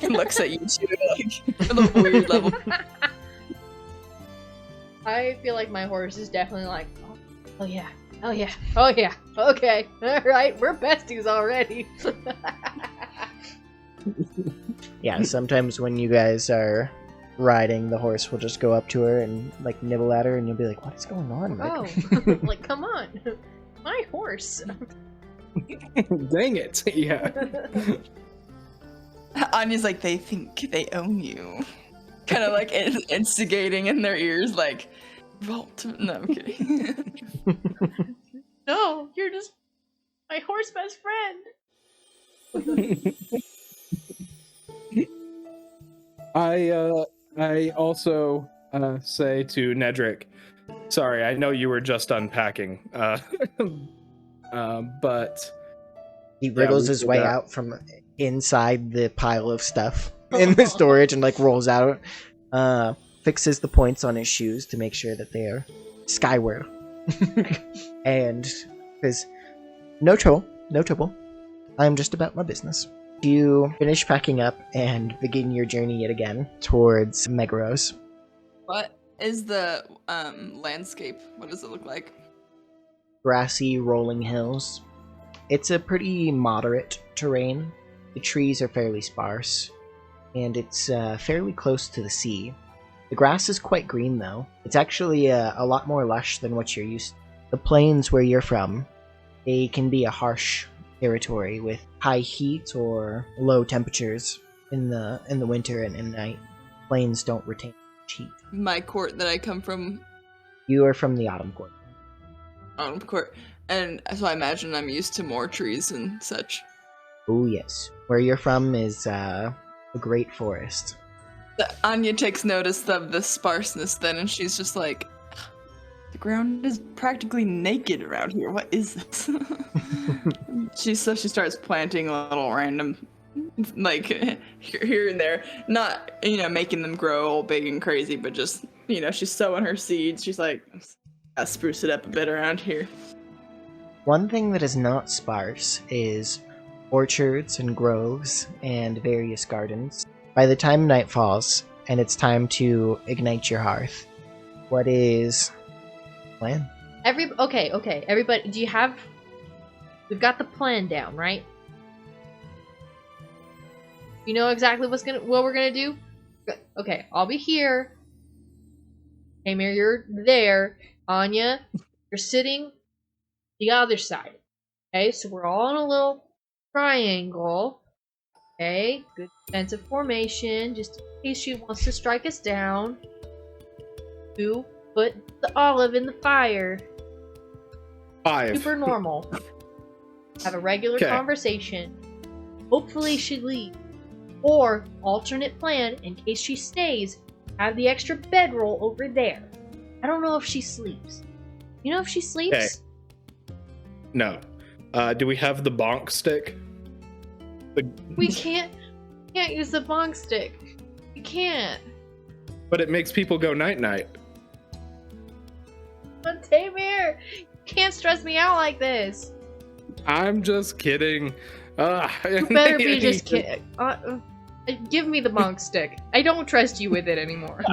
and looks at you two like a little weird level. I feel like my horse is definitely like, oh yeah, okay, alright, we're besties already. Yeah, sometimes when you guys are riding, the horse will just go up to her and like nibble at her, and you'll be like, "What is going on?" Oh, like come on, my horse. Dang it! Yeah. Anya's like, they think they own you. Kind of like instigating in their ears, like, revolt. No, I'm kidding. No, you're just my horse best friend. I also say to Nedrick, sorry, I know you were just unpacking, but He wriggles his way out from inside the pile of stuff in the storage and like rolls out, fixes the points on his shoes to make sure that they are skyward, and says, "No trouble. I'm just about my business." You finish packing up and begin your journey yet again towards Megaros. What is the landscape? What does it look like? Grassy, rolling hills. It's a pretty moderate terrain. The trees are fairly sparse, and it's fairly close to the sea. The grass is quite green, though. It's actually a lot more lush than what you're used to. The plains where you're from, they can be a harsh territory with high heat or low temperatures in the winter and in night. Plains don't retain much heat. My court that I come from, You are from the Autumn Court. Autumn Court, and so I imagine I'm used to more trees and such. Oh yes. Where you're from is a great forest. Anya takes notice of the sparseness then, and she's just like, the ground is practically naked around here. What is this? She starts planting a little random, like, here and there. Not, making them grow all big and crazy, but just, she's sowing her seeds. She's like, I'll spruce it up a bit around here. One thing that is not sparse is orchards and groves and various gardens. By the time night falls and it's time to ignite your hearth, what is the plan? Okay, everybody, we've got the plan down, right? You know exactly what we're gonna do? Okay, I'll be here. Amir, you're there. Anya, you're sitting the other side. Okay, so we're all in a little triangle. Okay, good sense of formation, just in case she wants to strike us down. To put the olive in the fire. 5. Super normal. Have a regular conversation. Hopefully she leaves. Or, alternate plan, in case she stays, have the extra bedroll over there. I don't know if she sleeps. You know if she sleeps? Okay. No. Do we have the bonk stick? We can't use the bonk stick. We can't. But it makes people go night-night. But Tamir, you can't stress me out like this. I'm just kidding. You better be just kidding. Give me the bonk stick. I don't trust you with it anymore.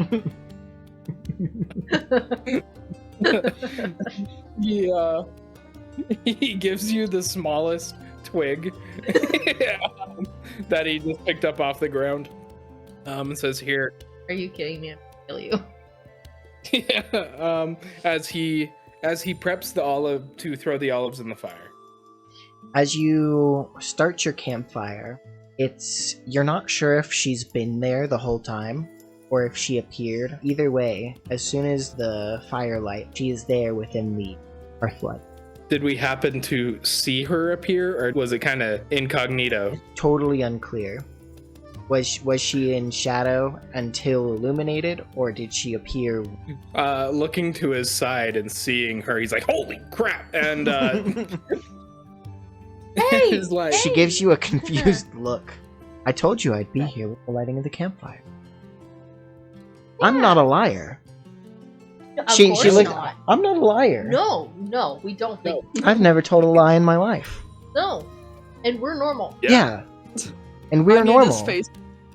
He gives you the smallest twig that he just picked up off the ground. And says, "Here." Are you kidding me? I'm gonna kill you. Yeah. As he preps the olive to throw the olives in the fire. As you start your campfire, you're not sure if she's been there the whole time or if she appeared. Either way, as soon as the firelight, she is there within the hearthlight. Did we happen to see her appear, or was it kind of incognito? Totally unclear. Was she in shadow until illuminated, or did she appear? Looking to his side and seeing her, he's like, "Holy crap!" And Hey, like, she gives you a confused look. I told you I'd be here with the lighting of the campfire. Yeah. I'm not a liar. Of She course looked. not. I'm not a liar. No, we don't think. I've never told a lie in my life. No, and we're normal. Yeah. And we're Anya normal. just face-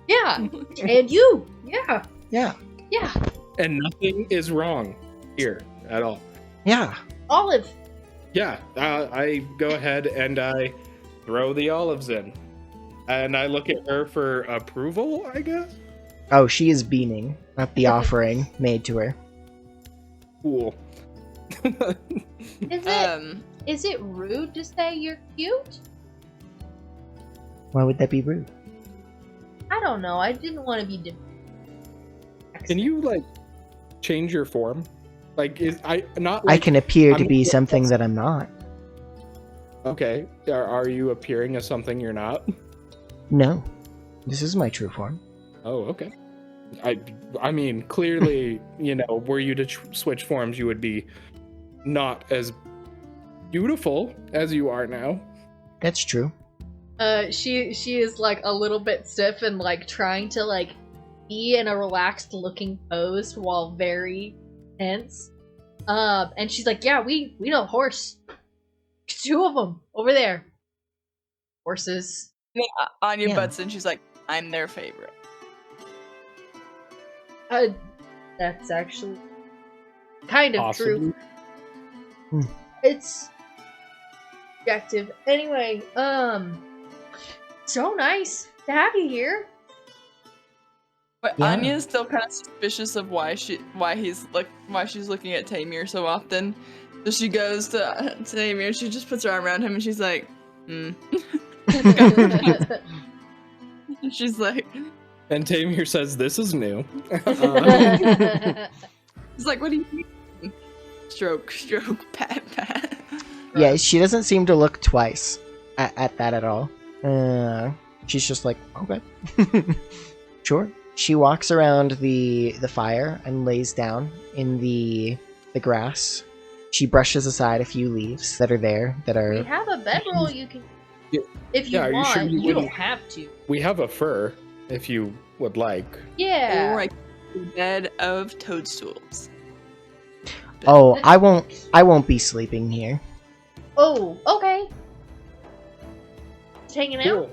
Yeah, and you. Yeah, Yeah. yeah. and nothing is wrong here at all. Yeah. Olive. Yeah, I go ahead and I throw the olives in. And I look at her for approval, I guess? Oh, she is beaming at the offering made to her. Cool. Is it rude to say you're cute? Why would that be rude? I don't know. I didn't want to be. Can you like change your form? Like, I I can appear to I'm be not- something that I'm not. Okay. Are you appearing as something you're not? No. This is my true form. Oh, okay. I mean, clearly, were you to switch forms, you would be not as beautiful as you are now. That's true. She is like a little bit stiff and like trying to like be in a relaxed looking pose while very tense. And she's like, yeah, we know horse. 2 of them over there. Horses. And then Anya Yeah. butts in. She's like, I'm their favorite. That's actually kind of true. Possibly. It's objective. Anyway, so nice to have you here. But Yeah. Anya's still kind of suspicious of why she's looking at Tamir so often. So she goes to Tamir. She just puts her arm around him and she's like, She's like, And Tamir says, "This is new." he's like, what do you mean? Stroke, pat, pat. Yeah, she doesn't seem to look twice at that at all. She's just like, okay. Sure. She walks around the fire and lays down in the grass. She brushes aside a few leaves that are there that We are... have a bedroll you can. Yeah. If you Yeah, are you want, sure you you don't wouldn't- have to. We have a fur, if you would like. Yeah. Or a bed of toadstools. Oh, I won't be sleeping here. Oh, okay. Just hanging out. Cool.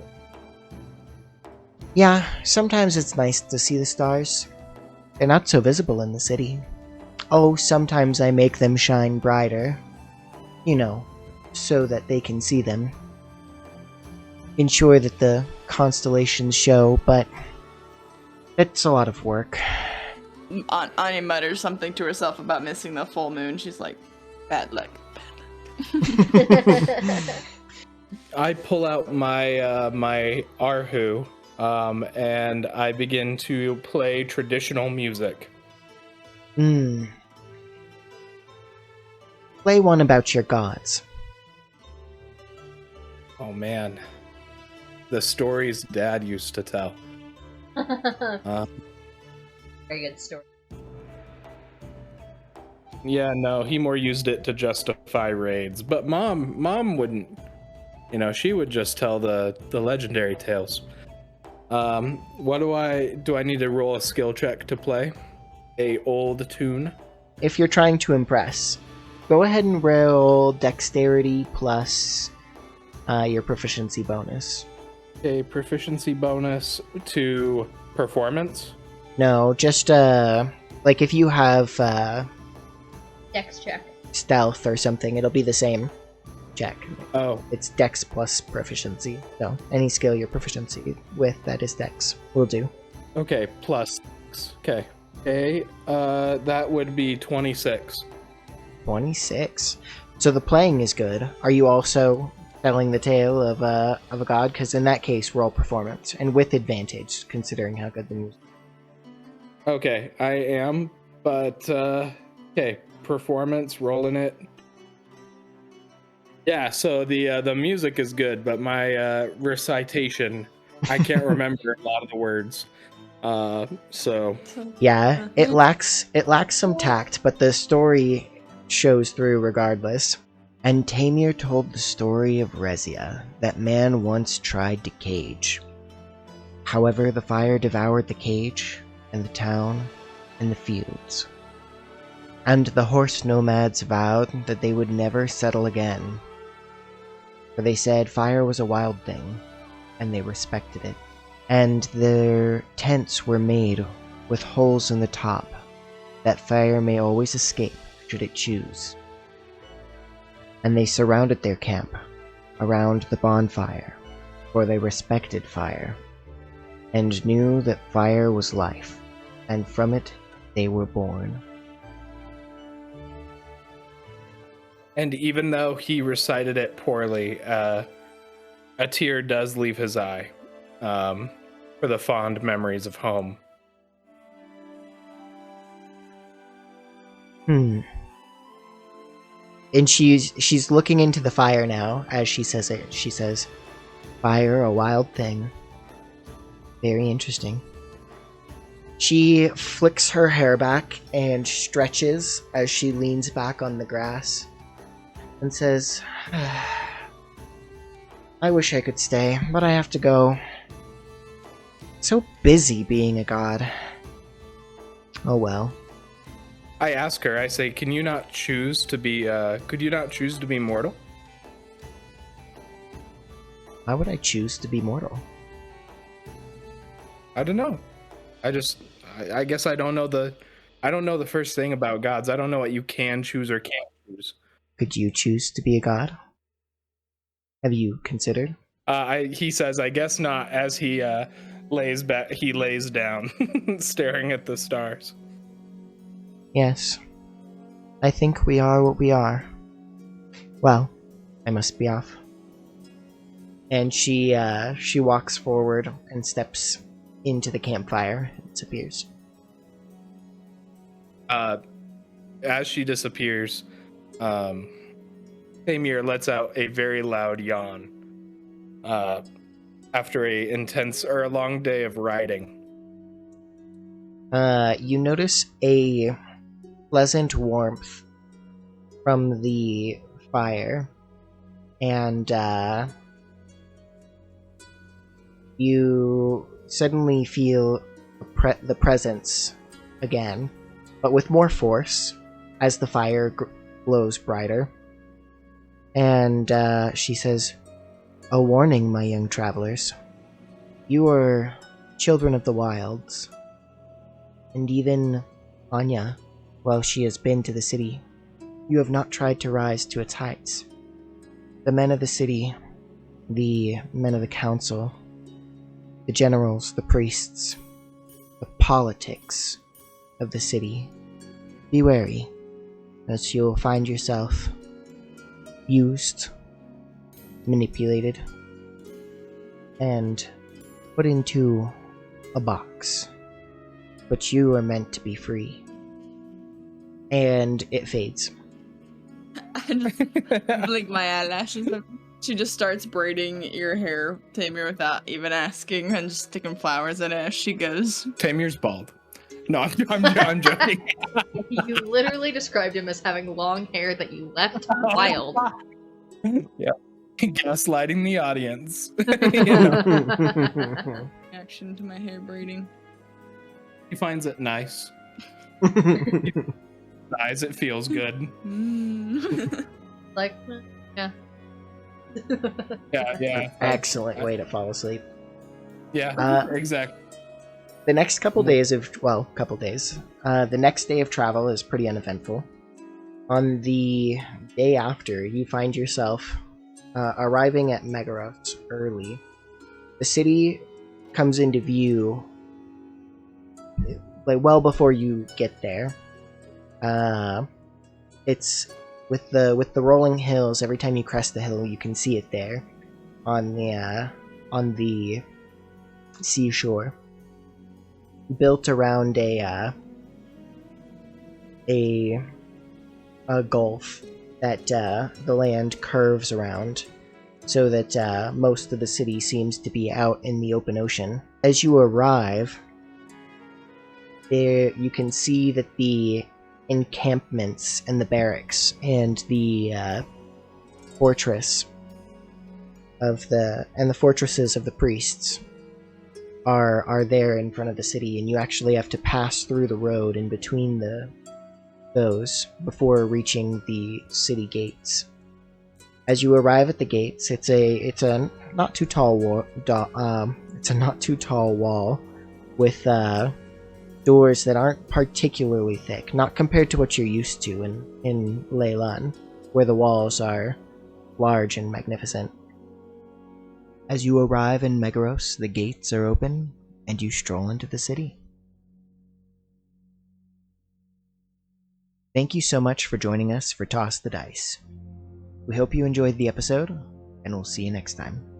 Yeah, sometimes it's nice to see the stars. They're not so visible in the city. Oh, sometimes I make them shine brighter. So that they can see them. Ensure that the constellations show, but it's a lot of work. Anya mutters something to herself about missing the full moon. She's like, bad luck. I pull out my my arhu, and I begin to play traditional music. Play one about your gods. Oh man, the stories Dad used to tell. Very good story. Yeah, no, he more used it to justify raids, but Mom wouldn't. She would just tell the legendary tales. What do I need to roll a skill check to play a old tune? If you're trying to impress, go ahead and roll dexterity plus your proficiency bonus. A proficiency bonus to performance. No, just like if you have Dex check. stealth or something, it'll be the same check. Oh, It's dex plus proficiency. So any skill you're proficiency with that is dex will do. okay, plus 6. Okay. Okay, that would be 26. 26. So the playing is good. Are you also telling the tale of a god? Because in that case, roll performance and with advantage, considering how good the music. Okay, I am, but okay, performance, rolling it. Yeah, so the music is good, but my recitation, I can't remember a lot of the words. So Yeah, it lacks some tact, but the story shows through regardless. And Tamir told the story of Rezia, that man once tried to cage. However, the fire devoured the cage, and the town, and the fields. And the horse nomads vowed that they would never settle again. For they said fire was a wild thing, and they respected it. And their tents were made with holes in the top, that fire may always escape should it choose. And they surrounded their camp around the bonfire, for they respected fire, and knew that fire was life, and from it they were born. And even though he recited it poorly, a tear does leave his eye for the fond memories of home. And she's looking into the fire now as she says it. She says, "Fire, a wild thing. Very interesting." She flicks her hair back and stretches as she leans back on the grass and says, "I wish I could stay, but I have to go. So busy being a god. Oh well." I ask her, I say, could you not choose to be mortal? Why would I choose to be mortal? I don't know. I guess I don't know the first thing about gods. I don't know what you can choose or can't choose. Could you choose to be a god? Have you considered? He says, I guess not, as he lays down, staring at the stars. Yes. I think we are what we are. Well, I must be off. And she walks forward and steps into the campfire and disappears. As she disappears, Amir lets out a very loud yawn. After a long day of riding. You notice a pleasant warmth from the fire, and you suddenly feel the presence again, but with more force as the fire glows brighter. And she says, "A warning, my young travelers. You are children of the wilds, and even Anya, while she has been to the city, you have not tried to rise to its heights. The men of the city, the men of the council, the generals, the priests, the politics of the city, be wary, else you will find yourself used, manipulated, and put into a box. But you are meant to be free." And it fades. I just blink my eyelashes. She just starts braiding your hair, Tamir, without even asking, and just sticking flowers in it as she goes. Tamir's bald. No, I'm joking. You literally described him as having long hair that you left wild. Yeah. Gaslighting the audience. Action to my hair braiding. He finds it nice. Nice, it feels good. Like, yeah. Yeah. Excellent way to fall asleep. Yeah, exactly. The next couple days. The next day of travel is pretty uneventful. On the day after, you find yourself arriving at Megaros early. The city comes into view well before you get there. It's with the rolling hills. Every time you crest the hill, you can see it there on the seashore, built around a gulf that the land curves around, so that most of the city seems to be out in the open ocean. As you arrive, there you can see that the encampments and the barracks and the fortresses of the priests are there in front of the city, and you actually have to pass through the road in between those before reaching the city gates. As you arrive at the gates, it's a not too tall wall with doors that aren't particularly thick, not compared to what you're used to in Leyland, where the walls are large and magnificent. As you arrive in Megaros, the gates are open and you stroll into the city. Thank you so much for joining us for Toss the Dice. We hope you enjoyed the episode, and we'll see you next time.